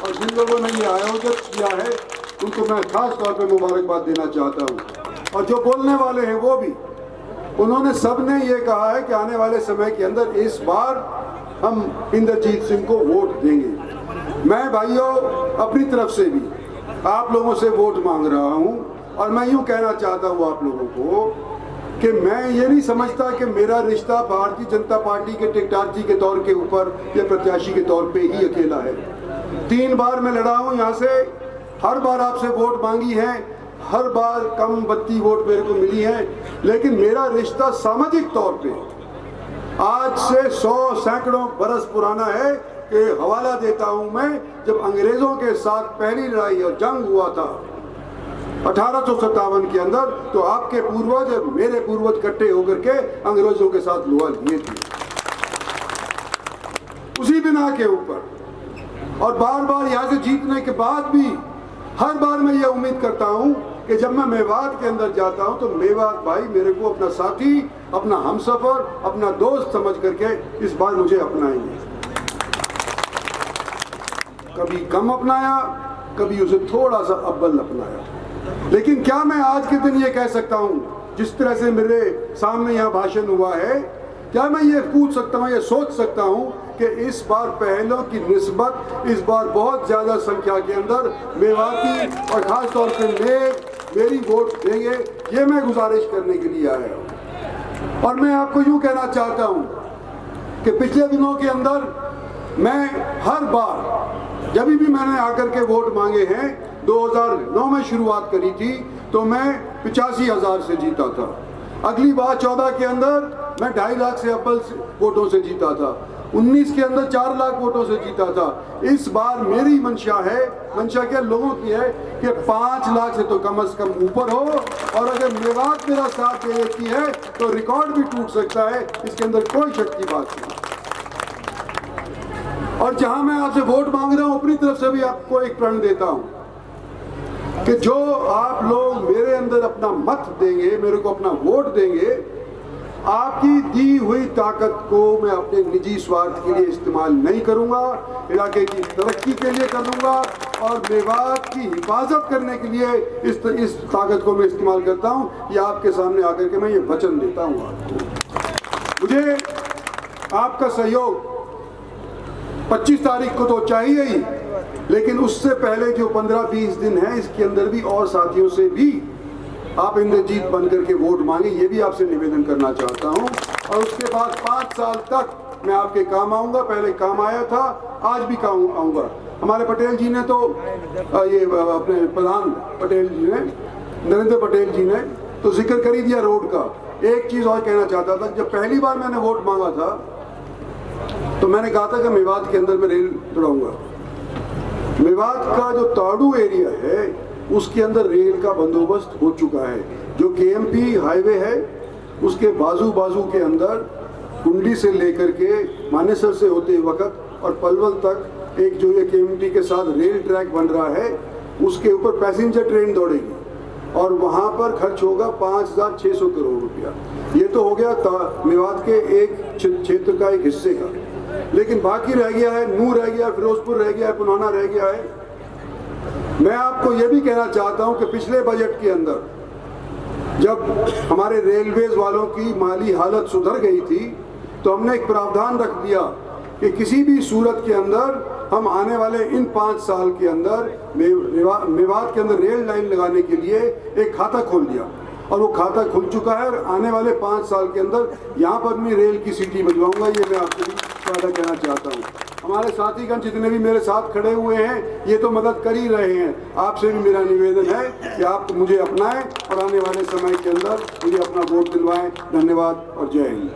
और जिन लोगों ने ये आयोजित किया है उनको मैं खास तौर पे मुबारकबाद देना चाहता हूँ। और जो बोलने वाले हैं वो भी, उन्होंने सब ने ये कहा है कि आने वाले समय के अंदर इस बार हम इंद्रजीत सिंह को वोट देंगे। मैं भाइयों अपनी तरफ से भी आप लोगों से वोट मांग रहा हूँ और मैं यूँ कहना चाहता हूँ आप लोगों को कि मैं ये नहीं समझता कि मेरा रिश्ता भारतीय जनता पार्टी के टिकटार्थी के तौर के ऊपर या प्रत्याशी के तौर पे ही अकेला है। 3 बार मैं लड़ा हूँ यहाँ से, हर बार आपसे वोट मांगी है, हर बार कम बत्ती वोट मेरे को मिली है, लेकिन मेरा रिश्ता सामाजिक तौर पे आज से 100 सैकड़ों बरस पुराना है कि हवाला देता हूँ मैं, जब अंग्रेजों के साथ पहली लड़ाई और जंग हुआ था 1857 के अंदर, तो आपके पूर्वज और मेरे पूर्वज इकट्ठे होकर के अंग्रेजों के साथ लोहा लिए थे उसी बिना के ऊपर। और बार बार यहाँ से जीतने के बाद भी हर बार मैं ये उम्मीद करता हूँ कि जब मैं मेवात के अंदर जाता हूँ तो मेवात भाई मेरे को अपना साथी, अपना हमसफर, अपना दोस्त समझ करके इस बार मुझे अपनाएंगे। कभी कम अपनाया, कभी उसे थोड़ा सा अव्वल अपनाया, लेकिन क्या मैं आज के दिन ये कह सकता हूँ, जिस तरह से मेरे सामने यहाँ भाषण हुआ है, क्या मैं ये पूछ सकता हूँ, ये सोच सकता हूँ कि इस बार पहलों की निस्बत इस बार बहुत ज़्यादा संख्या के अंदर मेवाती और ख़ास तौर पर मेरी वोट देंगे, ये मैं गुजारिश करने के लिए आया हूँ। और मैं आपको यूँ कहना चाहता हूँ कि पिछले दिनों के अंदर मैं हर बार जब भी मैंने आकर के वोट मांगे हैं, 2009 में शुरुआत करी थी तो मैं 85,000 से जीता था। अगली बार 14 के अंदर मैं 2.5 लाख से अव्वल वोटों से जीता था। 19 के अंदर 4 लाख वोटों से जीता था। इस बार मेरी मंशा क्या लोगों की है कि 5 लाख से तो कम से कम ऊपर हो, और अगर मेवात मेरा साथ दे देती है तो रिकॉर्ड भी टूट सकता है, इसके अंदर कोई शक की बात नहीं। और जहां मैं आपसे वोट मांग रहा हूं, अपनी तरफ से भी आपको एक प्रण देता हूं कि जो आप लोग मेरे अंदर अपना मत देंगे, मेरे को अपना वोट देंगे, आपकी दी हुई ताकत को मैं अपने निजी स्वार्थ के लिए इस्तेमाल नहीं करूंगा, इलाके की तरक्की के लिए करूंगा और मेवात की हिफाजत करने के लिए इस ताकत को मैं इस्तेमाल करता हूं। ये आपके सामने आकर के मैं ये वचन देता हूं आपको। मुझे आपका सहयोग 25 तारीख को तो चाहिए ही, लेकिन उससे पहले जो 15-20 दिन है, इसके अंदर भी और साथियों से भी आप इंद्रजीत बन करके वोट मांगे, ये भी आपसे निवेदन करना चाहता हूं। और उसके बाद 5 साल तक मैं आपके काम आऊंगा, पहले काम आया था, आज भी काम आऊंगा। हमारे पटेल जी ने तो ये अपने प्रधान पटेल जी ने, नरेंद्र पटेल जी ने तो जिक्र कर ही दिया रोड का। एक चीज़ और कहना चाहता था, जब पहली बार मैंने वोट मांगा था तो मैंने कहा था कि मेवात के अंदर मैं रेल दौड़ाऊंगा। मेवात का जो ताड़ू एरिया है उसके अंदर रेल का बंदोबस्त हो चुका है। जो केएमपी हाईवे है उसके बाजू के अंदर कुंडली से लेकर के मानेसर से होते वक्त और पलवल तक एक जो ये केएमपी के साथ रेल ट्रैक बन रहा है, उसके ऊपर पैसेंजर ट्रेन दौड़ेगी और वहाँ पर खर्च होगा 5,600 करोड़ रुपया। ये तो हो गया मेवात के एक क्षेत्र का एक हिस्से का, लेकिन बाकी रह गया है, नूर रह गया, फिरोजपुर रह गया है, पुनाना रह गया है। मैं आपको ये भी कहना चाहता हूं कि पिछले बजट के अंदर जब हमारे रेलवेज वालों की माली हालत सुधर गई थी तो हमने एक प्रावधान रख दिया कि किसी भी सूरत के अंदर हम आने वाले इन 5 साल के अंदर मेवात के अंदर रेल लाइन लगाने के लिए एक खाता खोल दिया और वो खाता खुल चुका है। और आने वाले 5 साल के अंदर यहाँ पर मैं रेल की सिटी बनवाऊंगा, ये मैं आपसे भी वादा कहना चाहता हूँ। हमारे साथीगण जितने भी मेरे साथ खड़े हुए हैं ये तो मदद कर ही रहे हैं। आपसे भी मेरा निवेदन है कि आप मुझे अपनाएं और आने वाले समय के अंदर मुझे अपना वोट दिलवाएं। धन्यवाद और जय हिंद।